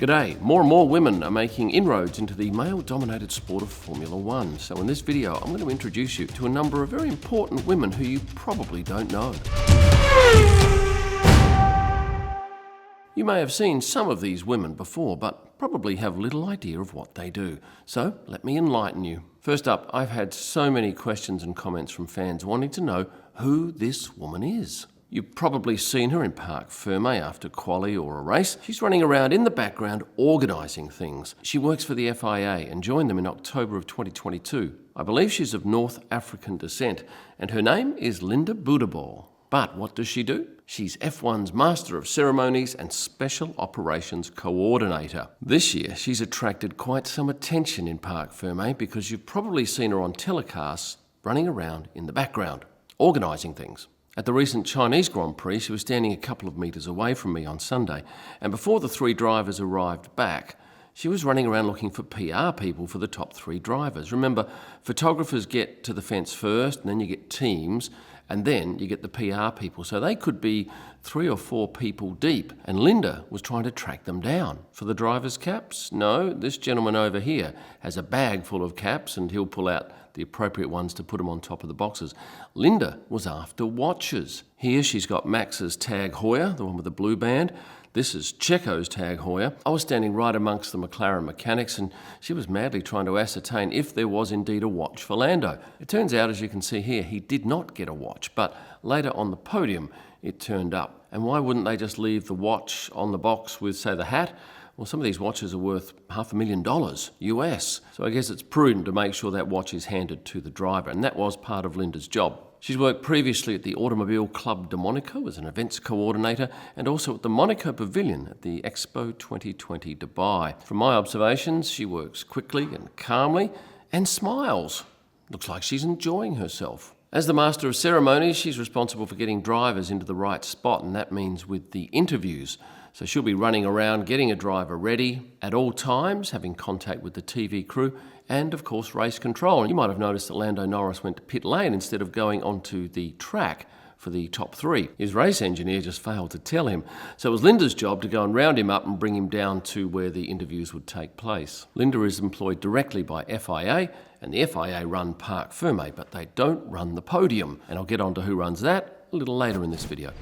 G'day, more and more women are making inroads into the male-dominated sport of Formula One. So in this video, I'm going to introduce you to a number of very important women who you probably don't know. You may have seen some of these women before, but probably have little idea of what they do. So let me enlighten you. First up, I've had so many questions and comments from fans wanting to know who this woman is. You've probably seen her in Parc Ferme after quali or a race. She's running around in the background organising things. She works for the FIA and joined them in October of 2022. I believe she's of North African descent, and her name is Linda Budaball. But what does she do? She's F1's Master of Ceremonies and Special Operations Coordinator. This year, she's attracted quite some attention in Parc Ferme because you've probably seen her on telecasts running around in the background, organising things. At the recent Chinese Grand Prix, she was standing a couple of metres away from me on Sunday, and before the three drivers arrived back, she was running around looking for PR people for the top three drivers. Remember, photographers get to the fence first, and then you get teams, and then you get the PR people. So they could be 3 or 4 people deep, and Linda was trying to track them down. For the drivers' caps? No, this gentleman over here has a bag full of caps, and he'll pull out the appropriate ones to put them on top of the boxes. Linda was after watches. Here she's got Max's Tag Heuer, the one with the blue band. This is Checo's Tag Heuer. I was standing right amongst the McLaren mechanics, and she was madly trying to ascertain if there was indeed a watch for Lando. It turns out, as you can see here, he did not get a watch, but later on the podium it turned up. And why wouldn't they just leave the watch on the box with, say, the hat? Well, some of these watches are worth $500,000 US. So I guess it's prudent to make sure that watch is handed to the driver, and that was part of Linda's job. She's worked previously at the Automobile Club de Monaco as an events coordinator, and also at the Monaco Pavilion at the Expo 2020 Dubai. From my observations, she works quickly and calmly and smiles. Looks like she's enjoying herself. As the Master of Ceremonies, she's responsible for getting drivers into the right spot, and that means with the interviews. So she'll be running around, getting a driver ready at all times, having contact with the TV crew, and of course race control. You might have noticed that Lando Norris went to pit lane instead of going onto the track for the top 3. His race engineer just failed to tell him. So it was Linda's job to go and round him up and bring him down to where the interviews would take place. Linda is employed directly by FIA, and the FIA run Parc Ferme, but they don't run the podium. And I'll get on to who runs that a little later in this video.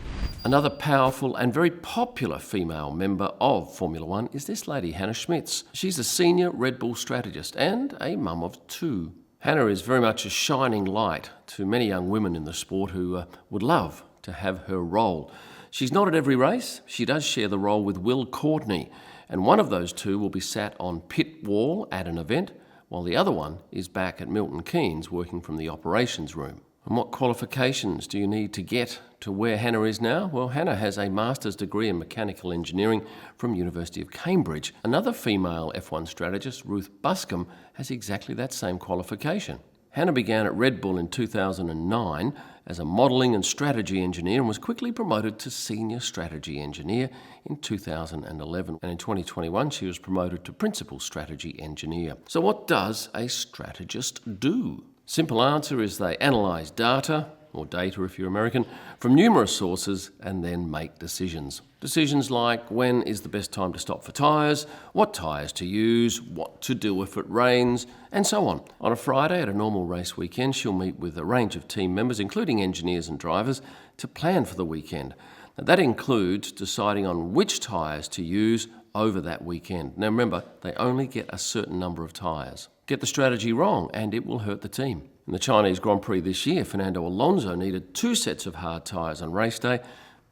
Another powerful and very popular female member of Formula One is this lady, Hannah Schmitz. She's a senior Red Bull strategist and a mum of 2. Hannah is very much a shining light to many young women in the sport who would love to have her role. She's not at every race. She does share the role with Will Courtney, and one of those 2 will be sat on pit wall at an event, while the other one is back at Milton Keynes working from the operations room. And what qualifications do you need to get to where Hannah is now? Well, Hannah has a master's degree in mechanical engineering from University of Cambridge. Another female F1 strategist, Ruth Buscombe, has exactly that same qualification. Hannah began at Red Bull in 2009 as a modelling and strategy engineer and was quickly promoted to senior strategy engineer in 2011. And in 2021, she was promoted to principal strategy engineer. So what does a strategist do? Simple answer is they analyse data, or data if you're American, from numerous sources and then make decisions. Decisions like when is the best time to stop for tyres, what tyres to use, what to do if it rains, and so on. On a Friday at a normal race weekend, she'll meet with a range of team members, including engineers and drivers, to plan for the weekend. Now, that includes deciding on which tyres to use over that weekend. Now remember, they only get a certain number of tyres. Get the strategy wrong and it will hurt the team. In the Chinese Grand Prix this year, Fernando Alonso needed 2 sets of hard tyres on race day,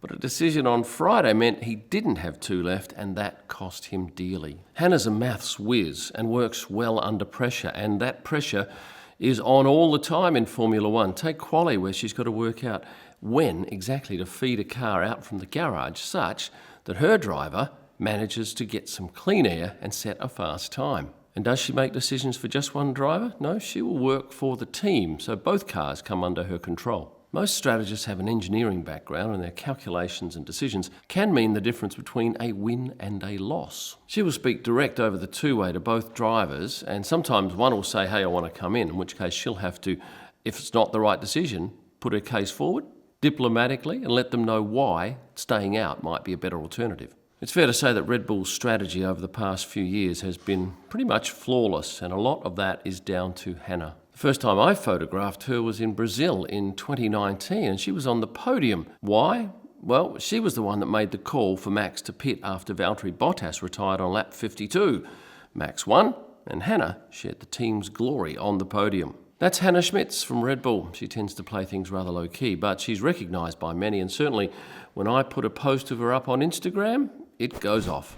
but a decision on Friday meant he didn't have 2 left, and that cost him dearly. Hannah's a maths whiz and works well under pressure, and that pressure is on all the time in Formula One. Take quali, where she's got to work out when exactly to feed a car out from the garage such that her driver manages to get some clean air and set a fast time. And does she make decisions for just one driver? No, she will work for the team, so both cars come under her control. Most strategists have an engineering background, and their calculations and decisions can mean the difference between a win and a loss. She will speak direct over the two-way to both drivers, and sometimes one will say, hey, I want to come in which case she'll have to, if it's not the right decision, put her case forward diplomatically and let them know why staying out might be a better alternative. It's fair to say that Red Bull's strategy over the past few years has been pretty much flawless, and a lot of that is down to Hannah. The first time I photographed her was in Brazil in 2019, and she was on the podium. Why? Well, she was the one that made the call for Max to pit after Valtteri Bottas retired on lap 52. Max won, and Hannah shared the team's glory on the podium. That's Hannah Schmitz from Red Bull. She tends to play things rather low-key, but she's recognised by many, and certainly when I put a post of her up on Instagram, it goes off.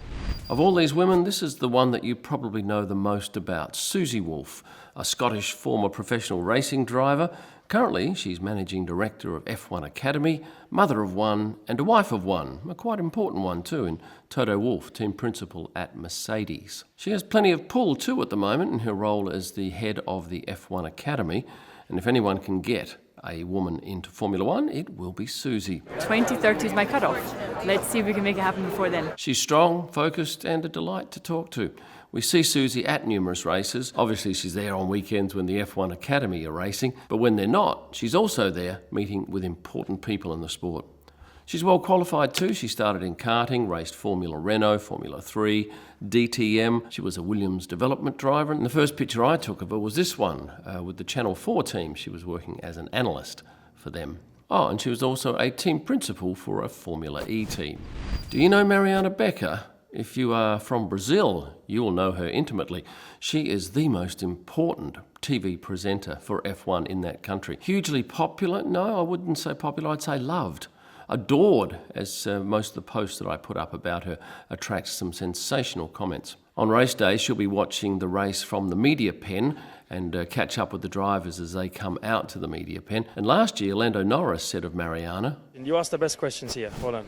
Of all these women, this is the one that you probably know the most about, Susie Wolff, a Scottish former professional racing driver. Currently, she's managing director of F1 Academy, mother of one, and a wife of one, a quite important one too, in Toto Wolff, team principal at Mercedes. She has plenty of pull too at the moment in her role as the head of the F1 Academy, and if anyone can get a woman into Formula One, it will be Susie. 2030 is my cutoff. Let's see if we can make it happen before then. She's strong, focused, and a delight to talk to. We see Susie at numerous races. Obviously, she's there on weekends when the F1 Academy are racing, but when they're not, she's also there meeting with important people in the sport. She's well qualified too. She started in karting, raced Formula Renault, Formula 3, DTM. She was a Williams development driver, and the first picture I took of her was this one with the Channel 4 team. She was working as an analyst for them. Oh, and she was also a team principal for a Formula E team. Do you know Mariana Becka? If you are from Brazil, you will know her intimately. She is the most important TV presenter for F1 in that country. Hugely popular? No, I wouldn't say popular, I'd say loved. Adored, as most of the posts that I put up about her attract some sensational comments. On race day, she'll be watching the race from the media pen and catch up with the drivers as they come out to the media pen. And last year, Lando Norris said of Mariana, "You ask the best questions here. Well done."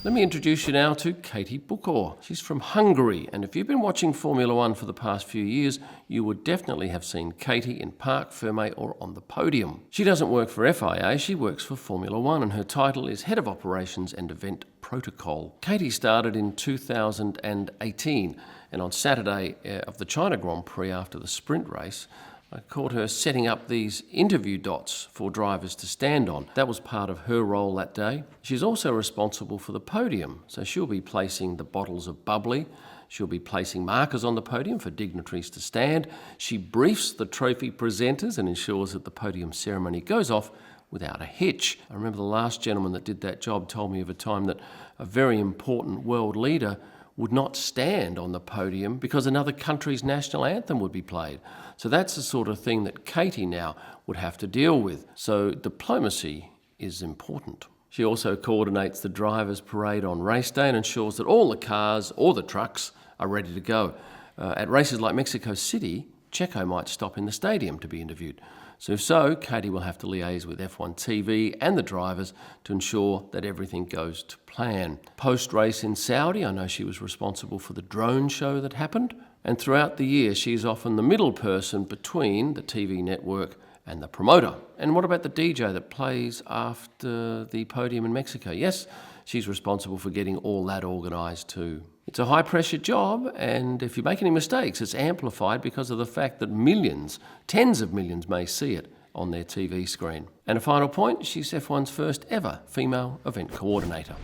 Let me introduce you now to Katie Bookor. She's from Hungary, and if you've been watching Formula One for the past few years, you would definitely have seen Katie in Parc Fermé or on the podium. She doesn't work for FIA, she works for Formula One, and her title is Head of Operations and Event Protocol. Katie started in 2018, and on Saturday of the China Grand Prix after the sprint race, I caught her setting up these interview dots for drivers to stand on. That was part of her role that day. She's also responsible for the podium, so she'll be placing the bottles of bubbly. She'll be placing markers on the podium for dignitaries to stand. She briefs the trophy presenters and ensures that the podium ceremony goes off without a hitch. I remember the last gentleman that did that job told me of a time that a very important world leader would not stand on the podium because another country's national anthem would be played. So that's the sort of thing that Katie now would have to deal with. So diplomacy is important. She also coordinates the drivers' parade on race day and ensures that all the cars or the trucks are ready to go. At races like Mexico City, Checo might stop in the stadium to be interviewed. So if so, Katie will have to liaise with F1 TV and the drivers to ensure that everything goes to plan. Post-race in Saudi, I know she was responsible for the drone show that happened. And throughout the year, she's often the middle person between the TV network and the promoter. And what about the DJ that plays after the podium in Mexico? Yes, she's responsible for getting all that organised too. It's a high-pressure job, and if you make any mistakes, it's amplified because of the fact that millions, tens of millions may see it on their TV screen. And a final point, she's F1's first ever female event coordinator.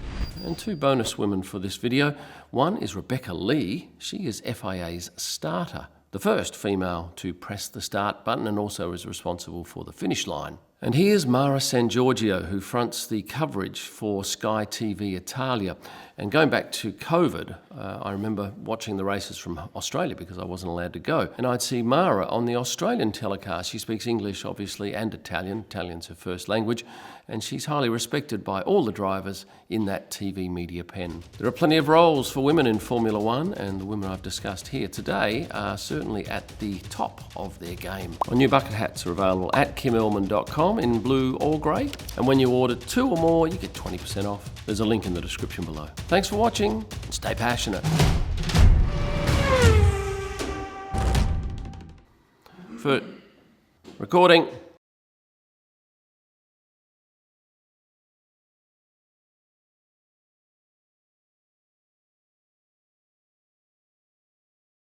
And two bonus women for this video. One is Rebecca Lee. She is FIA's starter, the first female to press the start button and also is responsible for the finish line. And here's Mara San Giorgio, who fronts the coverage for Sky TV Italia. And going back to COVID, I remember watching the races from Australia because I wasn't allowed to go. And I'd see Mara on the Australian telecast. She speaks English, obviously, and Italian. Italian's her first language. And she's highly respected by all the drivers in that TV media pen. There are plenty of roles for women in Formula One, and the women I've discussed here today are certainly at the top of their game. My new bucket hats are available at kimellman.com in blue or grey. And when you order 2 or more, you get 20% off. There's a link in the description below. Thanks for watching, and stay passionate. For recording.